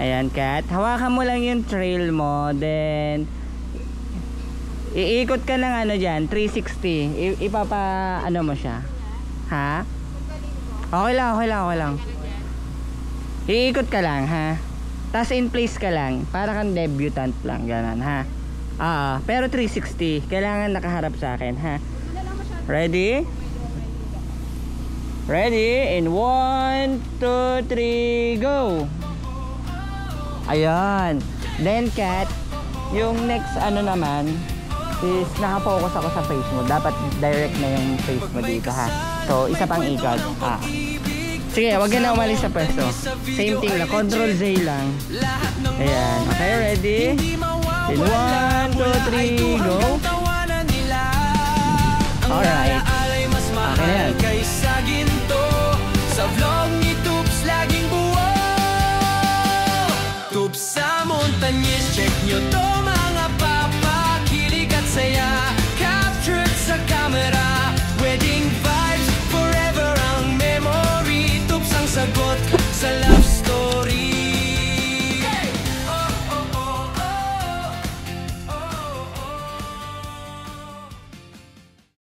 Ayan, Kat. Hawakan mo lang yung trail mo. Then, iikot ka ng ano dyan, 360. Ano mo siya. Ha? Okay lang. Iikot ka lang, ha? Tapos in place ka lang. Para kang debutant lang, ganun, ha? Pero 360. Kailangan nakaharap sa akin, ha? Ready? Ready? In 1, 2, 3, go! Ayan. Then, Kat, yung next ano naman is nakafocus ako sa face mo. Dapat direct na yung face mo dito, ha? So, isa pang ikot. Sige, wag ka na umalis sa pwesto. Same thing lang. Control Z lang. Ayan. Okay, ready? In 1, 2, 3, go! Alright. Okay na yan. Sa vlog ni Tubs laging buo. Tubs sa Montañez, check nyo to.